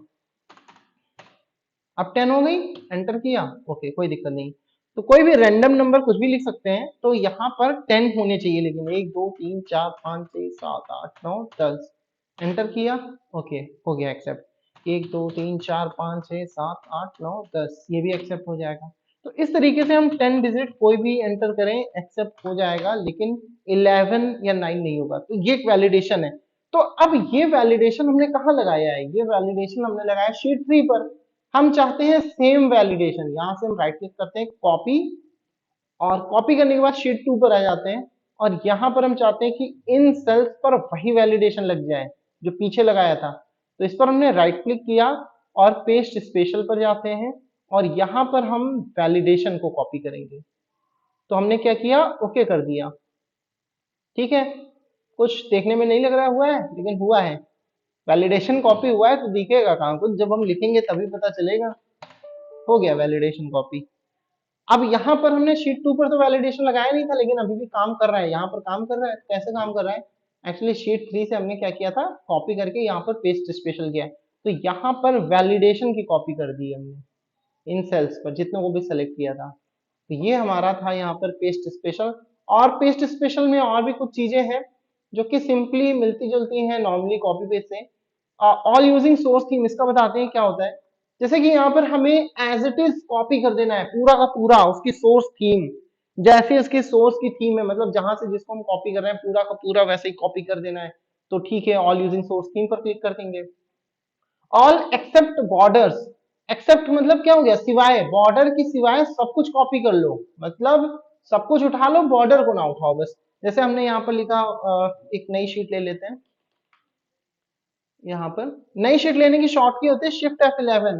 अब 10 हो गई, एंटर किया, ओके कोई दिक्कत नहीं। तो कोई भी रैंडम नंबर कुछ भी लिख सकते हैं, तो यहाँ पर 10 होने चाहिए, लेकिन 1 2 3 4 5 6 7 8 9 10, एंटर किया, ओके हो गया एक्सेप्ट। 1 2 3 4 5 6 7 8 9 10, ये भी एक्सेप्ट हो जाएगा। तो इस तरीके से हम 10 डिजिट कोई भी एंटर करें एक्सेप्ट हो जाएगा, लेकिन 11 या 9 नहीं होगा। तो ये एक वैलिडेशन है। तो अब ये वैलिडेशन हमने कहाँ लगाया है? ये वैलिडेशन हमने लगाया शीट 3 पर। हम चाहते हैं सेम वैलिडेशन, यहां से हम राइट क्लिक करते हैं, कॉपी, और कॉपी करने के बाद शीट 2 पर आ जाते हैं, और यहां पर हम चाहते हैं कि इन सेल्स पर वही वैलिडेशन लग जाए जो पीछे लगाया था। तो इस पर हमने राइट क्लिक किया और पेस्ट स्पेशल पर जाते हैं, और यहां पर हम वैलिडेशन को कॉपी करेंगे। तो हमने क्या किया, ओके कर दिया। ठीक है, कुछ देखने में नहीं लग रहा हुआ है, लेकिन हुआ है। वैलिडेशन कॉपी हुआ है, तो दिखेगा कहाँ कुछ, जब हम लिखेंगे तभी पता चलेगा। हो गया वैलिडेशन कॉपी। अब यहाँ पर हमने शीट 2 पर तो वैलिडेशन लगाया नहीं था, लेकिन अभी भी काम कर रहा है, यहाँ पर काम कर रहा है। कैसे काम कर रहा है? एक्चुअली शीट 3 से हमने क्या किया था, कॉपी करके यहाँ पर पेस्ट स्पेशल किया है। तो यहाँ पर वैलिडेशन की कॉपी कर दी हमने इन सेल्स पर, जितने को भी सेलेक्ट किया था। तो ये हमारा था यहाँ पर पेस्ट स्पेशल। और पेस्ट स्पेशल में और भी कुछ चीजें हैं जो कि सिंपली मिलती जुलती हैं नॉर्मली कॉपी पेस्ट से। ऑल यूजिंग सोर्स थीम, इसका बताते हैं क्या होता है। जैसे कि यहाँ पर हमें एज इट इज कॉपी कर देना है पूरा का पूरा उसकी सोर्स थीम, जैसे उसकी सोर्स की थीम है, मतलब जहां से जिसको हम कॉपी कर रहे हैं पूरा का पूरा वैसे ही कॉपी कर देना है। तो ठीक है, ऑल यूजिंग सोर्स थीम पर क्लिक कर देंगे। ऑल एक्सेप्ट बॉर्डर्स, एक्सेप्ट मतलब क्या हो गया, सिवाय बॉर्डर की सिवाय सब कुछ कॉपी कर लो, मतलब सब कुछ उठा लो, बॉर्डर को ना उठाओ बस। जैसे हमने यहाँ पर लिखा, एक नई शीट ले लेते हैं। यहाँ पर नई शीट लेने की शॉर्ट की होती है शिफ्ट F11।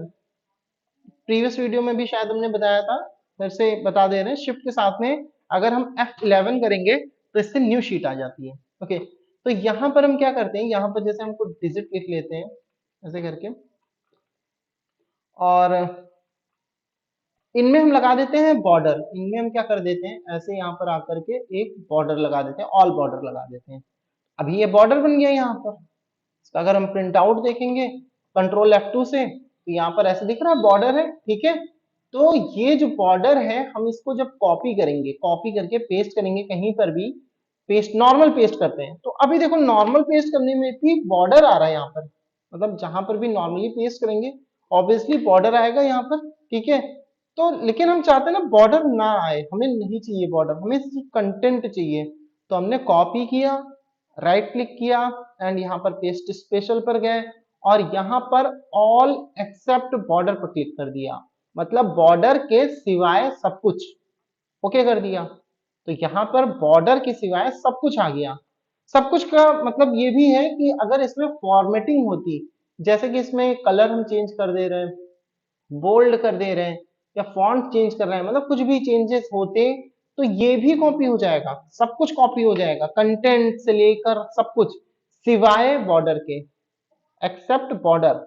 प्रीवियस वीडियो में भी शायद हमने बताया था, फिर से बता दे रहे हैं। शिफ्ट के साथ में अगर हम F11 करेंगे तो इससे न्यू शीट आ जाती है। ओके, तो यहाँ पर हम क्या करते हैं, यहाँ पर जैसे हमको डिजिट लिख लेते हैं ऐसे करके, और इनमें हम लगा देते हैं बॉर्डर। इनमें हम क्या कर देते हैं, ऐसे यहाँ पर आकर के एक बॉर्डर लगा देते हैं, ऑल बॉर्डर लगा देते हैं। अभी ये बॉर्डर बन गया यहाँ पर। इसका अगर हम प्रिंट आउट देखेंगे कंट्रोल F2 से, तो यहाँ पर ऐसे दिख रहा है बॉर्डर है। ठीक है, तो ये जो बॉर्डर है हम इसको जब कॉपी करेंगे, कॉपी करके पेस्ट करेंगे कहीं पर भी, पेस्ट नॉर्मल पेस्ट करते हैं, तो अभी देखो नॉर्मल पेस्ट करने में भी बॉर्डर आ रहा है यहाँ पर, मतलब जहां पर भी नॉर्मली पेस्ट करेंगे ऑब्वियसली बॉर्डर आएगा यहाँ पर। ठीक है, तो लेकिन हम चाहते हैं ना बॉर्डर ना आए, हमें नहीं चाहिए बॉर्डर, हमें सिर्फ कंटेंट चाहिए। तो हमने कॉपी किया, राइट क्लिक किया, एंड यहाँ पर पेस्ट स्पेशल पर गए, और यहाँ पर ऑल एक्सेप्ट बॉर्डर पर क्लिक कर दिया, मतलब बॉर्डर के सिवाय सब कुछ ओके कर दिया। तो यहाँ पर बॉर्डर के सिवाय सब कुछ आ गया। सब कुछ का मतलब ये भी है कि अगर इसमें फॉर्मेटिंग होती, जैसे कि इसमें कलर हम चेंज कर दे रहे हैं, बोल्ड कर दे रहे हैं, या फॉन्ट चेंज कर रहे हैं, मतलब कुछ भी चेंजेस होते, तो ये भी कॉपी हो जाएगा, सब कुछ कॉपी हो जाएगा, कंटेंट से लेकर सब कुछ, सिवाय बॉर्डर के, एक्सेप्ट बॉर्डर।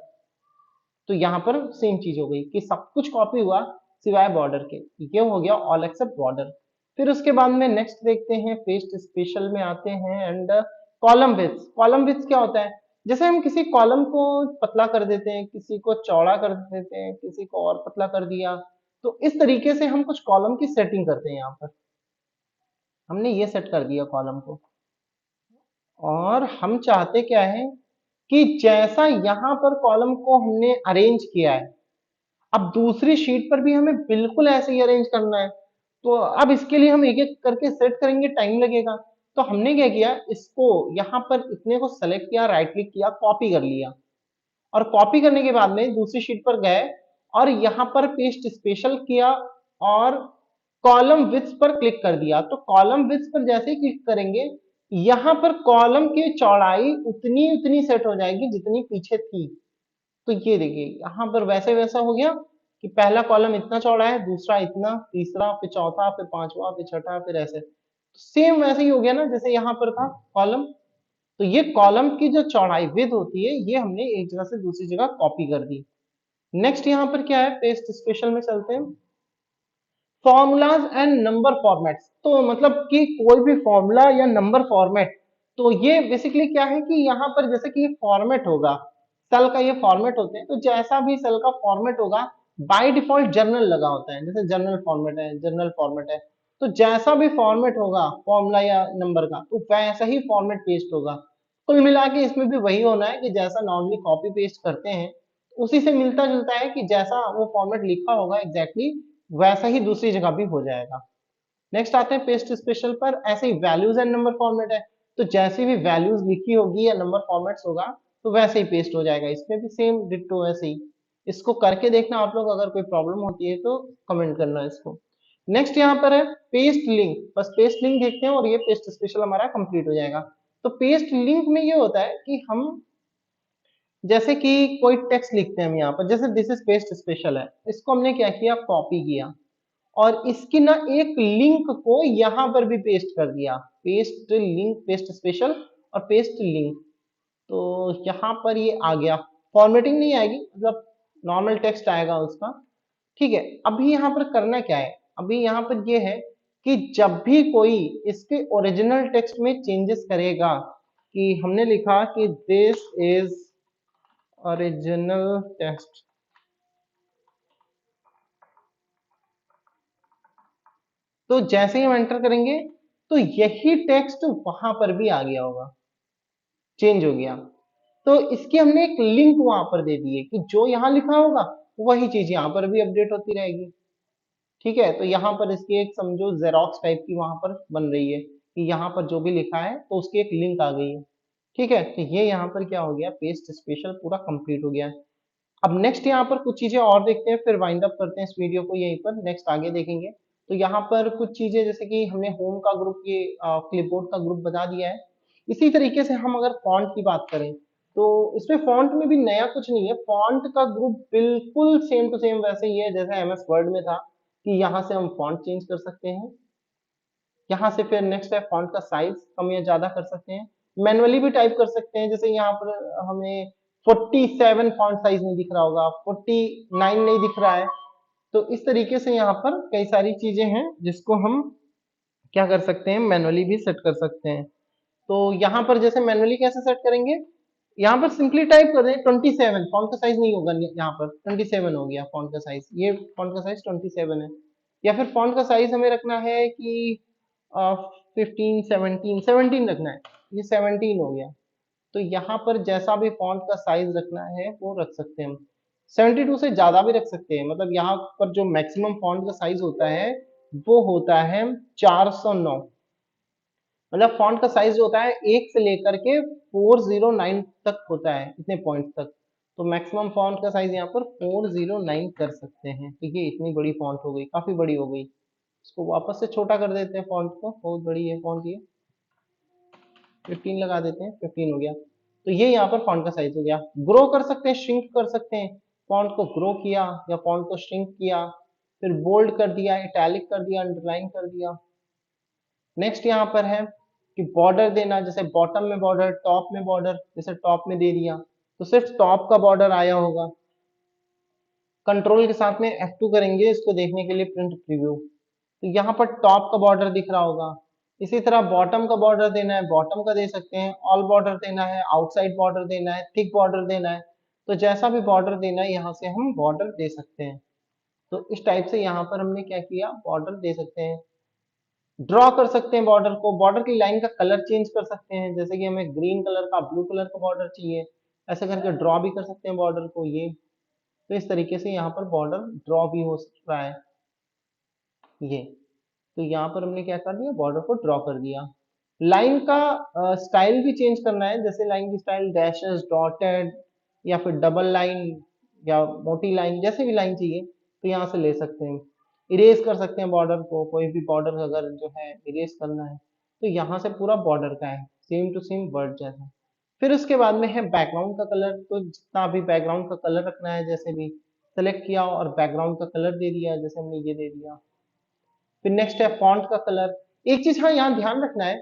तो यहाँ पर सेम चीज हो गई कि सब कुछ कॉपी हुआ सिवाय बॉर्डर के। ये हो गया ऑल एक्सेप्ट बॉर्डर। फिर उसके बाद में नेक्स्ट देखते हैं, पेस्ट स्पेशल में आते हैं, and column width. Column width क्या होता है, जैसे हम किसी कॉलम को पतला कर देते हैं, किसी को चौड़ा कर देते हैं, किसी को और पतला कर दिया, तो इस तरीके से हम कुछ कॉलम की सेटिंग करते हैं। यहाँ पर हमने ये सेट कर दिया कॉलम को, और हम चाहते क्या है कि जैसा यहाँ पर कॉलम को हमने अरेंज किया है, अब दूसरी शीट पर भी हमें बिल्कुल ऐसे ही अरेंज करना है। तो अब इसके लिए हम एक एक करके सेट करेंगे, टाइम लगेगा। तो हमने क्या किया, इसको यहाँ पर इतने को सेलेक्ट किया, राइट क्लिक किया, कॉपी कर लिया, और कॉपी करने के बाद में दूसरी शीट पर गए और यहाँ पर पेस्ट स्पेशल किया, और कॉलम विड्थ पर क्लिक कर दिया। तो कॉलम विड्थ पर जैसे ही क्लिक करेंगे, यहाँ पर कॉलम की चौड़ाई उतनी उतनी सेट हो जाएगी जितनी पीछे थी। तो ये देखिए यहाँ पर वैसे वैसा हो गया कि पहला कॉलम इतना चौड़ा है, दूसरा इतना, तीसरा, फिर चौथा, फिर पांचवा, फिर छठा, फिर ऐसे सेम वैसे ही हो गया ना जैसे यहाँ पर था कॉलम। तो ये कॉलम की जो चौड़ाई विड्थ होती है, ये हमने एक जगह से दूसरी जगह कॉपी कर दी। नेक्स्ट यहाँ पर क्या है, पेस्ट स्पेशल में चलते हैं। फॉर्मूलाज एंड नंबर फॉर्मेट्स, तो मतलब कि कोई भी फॉर्मूला या नंबर फॉर्मेट, तो ये बेसिकली क्या है कि यहाँ पर जैसे कि ये फॉर्मेट होगा, सेल का ये फॉर्मेट होते हैं, तो जैसा भी सेल का फॉर्मेट होगा बाय डिफॉल्ट जर्नल लगा होता है, जैसे जर्नल फॉर्मेट है, जर्नल फॉर्मेट है, तो जैसा भी फॉर्मेट होगा फॉर्मूला या नंबर का, तो वैसा ही फॉर्मेट पेस्ट होगा। कुल मिला के इसमें भी वही होना है कि जैसा नॉर्मली कॉपी पेस्ट करते हैं उसी से मिलता जुलता है कि जैसा वो फॉर्मेट लिखा होगा एग्जैक्टली वैसा ही दूसरी जगह भी हो जाएगा। नेक्स्ट आते हैं पेस्ट स्पेशल पर, ऐसे ही वैल्यूज एंड नंबर फॉर्मेट है, तो जैसी भी वैल्यूज लिखी होगी या नंबर फॉर्मेट्स होगा तो वैसे ही पेस्ट हो जाएगा, इसमें भी सेम डिट्टो ऐसे ही। इसको करके देखना आप लोग, अगर कोई प्रॉब्लम होती है तो कमेंट करना इसको। नेक्स्ट यहाँ पर है पेस्ट लिंक, बस पेस्ट लिंक देखते हैं और ये पेस्ट स्पेशल हमारा कंप्लीट हो जाएगा। तो पेस्ट लिंक में ये होता है कि हम जैसे कि कोई टेक्स्ट लिखते हैं हम यहाँ पर, जैसे दिस इज पेस्ट स्पेशल है, इसको हमने क्या किया, कॉपी किया और इसकी ना एक लिंक को यहां पर भी पेस्ट कर दिया, पेस्ट लिंक, पेस्ट स्पेशल और पेस्ट लिंक, तो यहां पर ये आ गया। फॉर्मेटिंग नहीं आएगी, मतलब नॉर्मल टेक्स्ट आएगा उसका। ठीक है, अभी यहां पर करना क्या है, अभी यहां पर ये है कि जब भी कोई इसके ओरिजिनल टेक्स्ट में चेंजेस करेगा, कि हमने लिखा कि दिस इज ओरिजिनल टेक्स्ट, तो जैसे ही हम एंटर करेंगे तो यही टेक्स्ट वहां पर भी आ गया होगा, चेंज हो गया। तो इसकी हमने एक लिंक वहां पर दे दी है कि जो यहाँ लिखा होगा वही चीज यहाँ पर भी अपडेट होती रहेगी। ठीक है, तो यहाँ पर इसकी एक समझो जेरोक्स टाइप की वहां पर बन रही है कि यहाँ पर जो भी लिखा है तो उसकी एक लिंक आ गई है। ठीक है, तो ये यहाँ पर क्या हो गया, पेस्ट स्पेशल पूरा कंप्लीट हो गया। अब नेक्स्ट यहाँ पर कुछ चीजें और देखते हैं, फिर वाइंड अप करते हैं इस वीडियो को, यहीं पर नेक्स्ट आगे देखेंगे। तो यहाँ पर कुछ चीजें जैसे कि हमने होम का ग्रुप, ये क्लिपबोर्ड का ग्रुप बता दिया है। इसी तरीके से हम अगर फॉन्ट की बात करें तो इसमें फॉन्ट में भी नया कुछ नहीं है, फॉन्ट का ग्रुप बिल्कुल सेम टू सेम वैसे ही है जैसे एमएस वर्ड में था, कि यहाँ से हम फॉन्ट चेंज कर सकते हैं। यहाँ से फिर नेक्स्ट है फॉन्ट का साइज कम या ज्यादा कर सकते हैं, मैनुअली भी टाइप कर सकते हैं, जैसे यहाँ पर हमें 47 फॉन्ट साइज नहीं दिख रहा होगा, 49 नहीं दिख रहा है, तो इस तरीके से यहाँ पर कई सारी चीजें हैं जिसको हम क्या कर सकते हैं, मैनुअली भी सेट कर सकते हैं। तो यहाँ पर जैसे मैनुअली कैसे सेट करेंगे, यहाँ पर सिंपली टाइप कर दें 27, फॉन्ट का साइज नहीं होगा, यहाँ पर 27 हो गया फॉन्ट का साइज, ये फॉन्ट का साइज 27 है। या फिर फॉन्ट का साइज हमें रखना है कि 15 17 रखना है, ये 17 हो गया। तो यहाँ पर जैसा भी फॉन्ट का साइज रखना है वो रख सकते हैं हम, 72 से ज्यादा भी रख सकते हैं, मतलब यहाँ पर जो मैक्सिमम फॉन्ट का साइज होता है वो होता है 409, मतलब फॉन्ट का साइज जो होता है 1 से लेकर के 409 तक होता है, इतने पॉइंट तक। तो मैक्सिमम फॉन्ट का साइज यहाँ पर 409 कर सकते हैं, तो ये इतनी बड़ी फॉन्ट हो गई, काफी बड़ी हो गई। इसको वापस से छोटा कर देते हैं, फॉन्ट को, बहुत बड़ी है फॉन्ट ये, 15 लगा देते हैं, 15 हो गया। तो ये यहाँ पर फॉन्ट का साइज हो गया। ग्रो कर सकते हैं, श्रिंक कर सकते हैं, फॉन्ट को ग्रो किया या फॉन्ट को श्रिंक किया, फिर बोल्ड कर दिया, इटैलिक कर दिया, अंडरलाइन कर दिया। नेक्स्ट यहाँ पर है कि बॉर्डर देना, जैसे बॉटम में बॉर्डर, टॉप में बॉर्डर, जैसे टॉप में दे दिया तो सिर्फ टॉप का बॉर्डर आया होगा। कंट्रोल के साथ में F2 करेंगे इसको देखने के लिए, प्रिंट प्रीव्यू, तो यहाँ पर टॉप का बॉर्डर दिख रहा होगा। इसी तरह बॉटम का बॉर्डर देना है, बॉटम का दे सकते हैं, ऑल बॉर्डर देना है, आउटसाइड बॉर्डर देना है, थिक बॉर्डर देना है, तो जैसा भी बॉर्डर देना है यहाँ से हम बॉर्डर दे सकते हैं। तो इस टाइप से यहाँ पर हमने क्या किया, बॉर्डर दे सकते हैं। ड्रॉ कर सकते हैं बॉर्डर को, बॉर्डर की लाइन का कलर चेंज कर सकते हैं, जैसे कि हमें ग्रीन कलर का, ब्लू कलर का बॉर्डर चाहिए, ऐसे करके ड्रॉ भी कर सकते हैं बॉर्डर को ये। तो इस तरीके से यहाँ पर बॉर्डर ड्रॉ भी हो रहा है ये। तो यहाँ पर हमने क्या कर दिया, बॉर्डर को ड्रॉ कर दिया। लाइन का स्टाइल भी चेंज करना है, जैसे लाइन की स्टाइल डैशेस, डॉटेड या फिर डबल लाइन या मोटी लाइन, जैसे भी लाइन चाहिए तो यहाँ से ले सकते हैं। इरेज कर सकते हैं बॉर्डर को, कोई भी बॉर्डर अगर जो है इरेज करना है तो यहाँ से पूरा बॉर्डर का है, सेम टू सेम वर्ड जैसा। फिर उसके बाद में है बैकग्राउंड का कलर, तो जितना भी बैकग्राउंड का कलर रखना है, जैसे भी सेलेक्ट किया और बैकग्राउंड का कलर दे दिया, जैसे हमने ये दे दिया। फिर नेक्स्ट है फॉन्ट का कलर। एक चीज हाँ यहाँ ध्यान रखना है,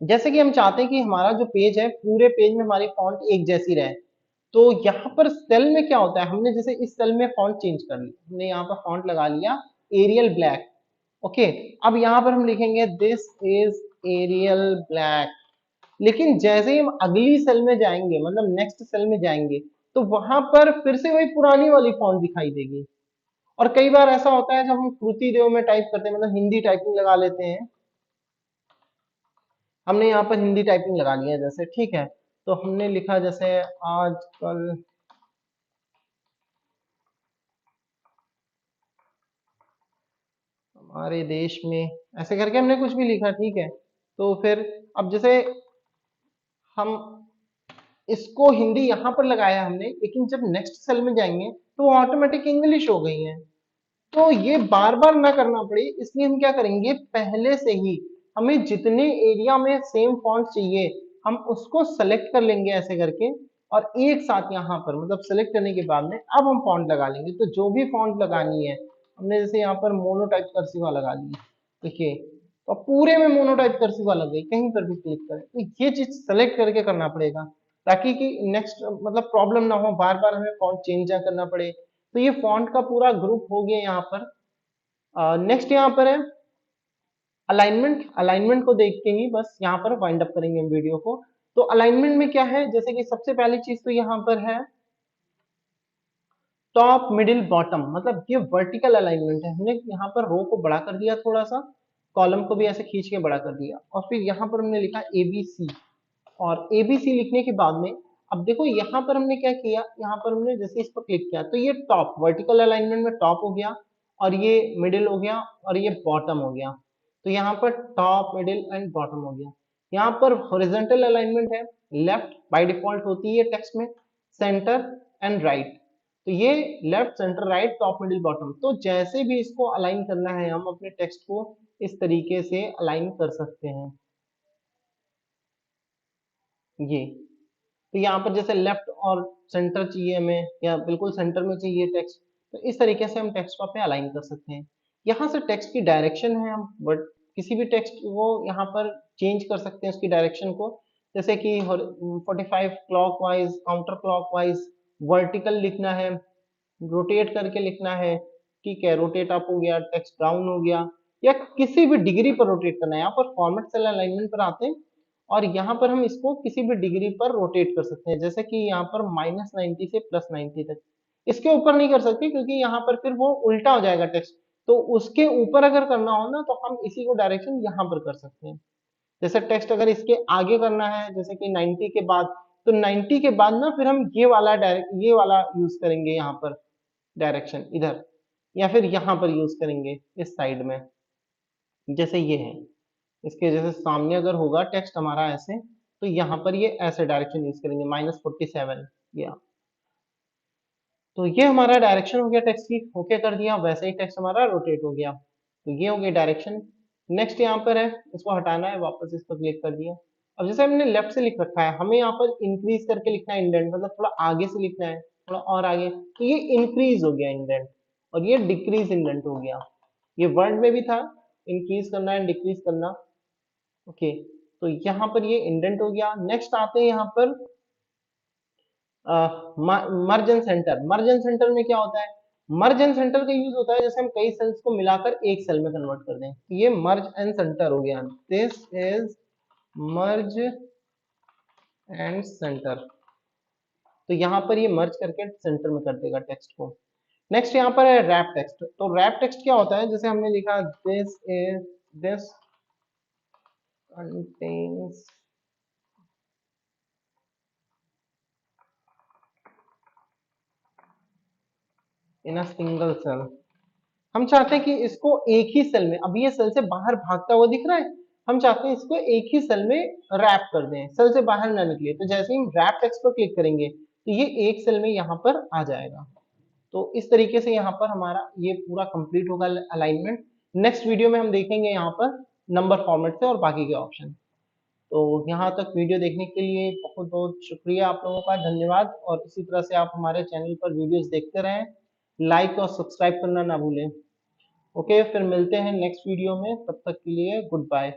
जैसे कि हम चाहते हैं कि हमारा जो पेज है पूरे पेज में हमारी फॉन्ट एक जैसी रहे, तो यहाँ पर सेल में क्या होता है, हमने जैसे इस सेल में फॉन्ट चेंज कर लिया, हमने यहाँ पर फॉन्ट लगा लिया एरियल ब्लैक। ओके, अब यहाँ पर हम लिखेंगे दिस इज एरियल ब्लैक। लेकिन जैसे ही हम अगली सेल में जाएंगे, मतलब नेक्स्ट सेल में जाएंगे, तो वहां पर फिर से वही पुरानी वाली फॉन्ट दिखाई देगी। और कई बार ऐसा होता है जब हम श्रुति देव में टाइप करते हैं, मतलब हिंदी टाइपिंग लगा लेते हैं, हमने यहाँ पर हिंदी टाइपिंग लगा लिया जैसे, ठीक है, तो हमने लिखा जैसे आजकल हमारे देश में, ऐसे करके हमने कुछ भी लिखा, ठीक है। तो फिर अब जैसे हम इसको हिंदी यहाँ पर लगाया हमने, लेकिन जब नेक्स्ट सेल में जाएंगे तो वो ऑटोमेटिक इंग्लिश हो गई है। तो ये बार बार ना करना पड़े, इसलिए हम क्या करेंगे, पहले से ही हमें जितने एरिया में सेम फॉन्ट चाहिए हम उसको सेलेक्ट कर लेंगे ऐसे करके, और एक साथ यहाँ पर मतलब सेलेक्ट करने के बाद में अब हम फॉन्ट लगा लेंगे। तो जो भी फॉन्ट लगानी है, हमने जैसे यहाँ पर मोनोटाइप कर्सिवा लगा ली, देखिए, तो पूरे में मोनोटाइप कर्सिवा लग गई, कहीं पर भी क्लिक करें तो ये चीज सेलेक्ट करके करना पड़ेगा, ताकि कि नेक्स्ट मतलब प्रॉब्लम ना हो, बार बार हमें फॉन्ट चेंज ना करना पड़े। तो ये फॉन्ट का पूरा ग्रुप हो गया यहाँ पर। नेक्स्ट यहाँ पर है अलाइनमेंट। अलाइनमेंट को देख के ही बस यहाँ पर वाइंड अप करेंगे हम वीडियो को। तो अलाइनमेंट में क्या है, जैसे कि सबसे पहली चीज तो यहाँ पर है टॉप मिडिल बॉटम, मतलब ये वर्टिकल अलाइनमेंट है। हमने यहाँ पर रो को बड़ा कर दिया थोड़ा सा, कॉलम को भी ऐसे खींच के बड़ा कर दिया, और फिर यहाँ पर हमने लिखा एबीसी। और एबीसी लिखने के बाद में अब देखो यहाँ पर हमने क्या किया, यहाँ पर हमने जैसे इस पर क्लिक किया तो ये टॉप वर्टिकल अलाइनमेंट में टॉप हो गया, और ये मिडिल हो गया, और ये बॉटम हो गया। तो यहाँ पर टॉप मिडिल एंड बॉटम हो गया। यहाँ पर हॉरिजॉन्टल अलाइनमेंट है, लेफ्ट बाय डिफॉल्ट होती है टेक्स्ट में, सेंटर एंड राइट। तो ये left centre right top middle bottom, तो जैसे भी इसको अलाइन करना है हम अपने टेक्स्ट को इस तरीके से अलाइन कर सकते हैं। ये तो यहाँ पर जैसे लेफ्ट और सेंटर चाहिए हमें, या बिल्कुल सेंटर में चाहिए टेक्स्ट, तो इस तरीके से हम टेक्स्ट को पे अलाइन कर सकते हैं। यहाँ से टेक्स्ट की डायरेक्शन है, हम बट किसी भी टेक्स्ट को यहाँ पर चेंज कर सकते हैं उसकी डायरेक्शन को, जैसे कि 45 clock wise, counter clock wise, vertical लिखना है, रोटेट करके लिखना है, ठीक है, रोटेट अप हो गया, टेक्स्ट डाउन हो गया, या किसी भी डिग्री पर रोटेट करना है। यहाँ पर फॉर्मेट सेल अलाइनमेंट पर आते हैं, और यहाँ पर हम इसको किसी भी डिग्री पर रोटेट कर सकते हैं, जैसे कि यहाँ पर -90 से +90 तक। इसके ऊपर नहीं कर सकते क्योंकि यहाँ पर फिर वो उल्टा हो जाएगा टेक्स्ट। तो उसके ऊपर अगर करना हो ना तो हम इसी को डायरेक्शन यहाँ पर कर सकते हैं। जैसे टेक्स्ट अगर इसके आगे करना है, जैसे कि 90 के बाद, तो 90 के बाद ना फिर हम ये वाला डायरेक्ट ये वाला यूज करेंगे यहाँ पर डायरेक्शन इधर, या फिर यहाँ पर यूज करेंगे इस साइड में, जैसे ये है, इसके जैसे सामने अगर होगा टेक्स्ट हमारा ऐसे, तो यहाँ पर ये ऐसे डायरेक्शन यूज करेंगे -47 या। तो ये हमारा डायरेक्शन हो गया टेक्स्ट की, ओके कर दिया, वैसे ही टेक्स्ट हमारा रोटेट हो गया। तो ये हो गया डायरेक्शन। नेक्स्ट यहाँ पर है, इसको हटाना है, वापस इस पर क्लिक कर दिया। अब जैसे हमने लेफ्ट से लिख रखा है, हमें यहाँ पर इंक्रीज करके लिखना है इंडेंट, मतलब थोड़ा आगे से लिखना है, थोड़ा और आगे, तो ये इंक्रीज हो गया इंडेंट, और ये डिक्रीज इंडेंट हो गया। ये वर्ड में भी था, इंक्रीज करना है डिक्रीज करना, ओके। तो यहाँ पर ये इंडेंट हो गया। नेक्स्ट आते हैं यहाँ पर मर्ज and centre. Merge and centre में क्या होता है, मर्ज एंड सेंटर का यूज होता है जैसे हम कई सेल्स को मिलाकर एक सेल में कन्वर्ट कर दें, तो ये मर्ज एंड सेंटर हो गया, this is merge and centre. तो यहाँ पर ये मर्ज करके सेंटर में कर देगा टेक्स्ट को। नेक्स्ट यहाँ पर है रैप टेक्स्ट। तो रैप टेक्स्ट क्या होता है, जैसे हमने लिखा this contains in a single cell. हम चाहते हैं कि इसको एक ही सेल में, अभी ये सेल से बाहर भागता हुआ दिख रहा है, हम चाहते हैं इसको एक ही सेल में रैप कर दें, सेल से बाहर ना निकले। तो जैसे ही हम रैप टेक्स्ट पर क्लिक करेंगे तो ये एक सेल में यहाँ पर आ जाएगा। तो इस तरीके से यहाँ पर हमारा ये पूरा कंप्लीट होगा अलाइनमेंट। नेक्स्ट वीडियो में हम देखेंगे यहाँ पर नंबर फॉर्मेट से और बाकी के ऑप्शन। तो यहाँ तक वीडियो देखने के लिए बहुत बहुत शुक्रिया आप लोगों का, धन्यवाद। और इसी तरह से आप हमारे चैनल पर वीडियोस देखते रहें, लाइक और सब्सक्राइब करना ना भूलें। ओके, फिर मिलते हैं नेक्स्ट वीडियो में, तब तक के लिए गुड बाय।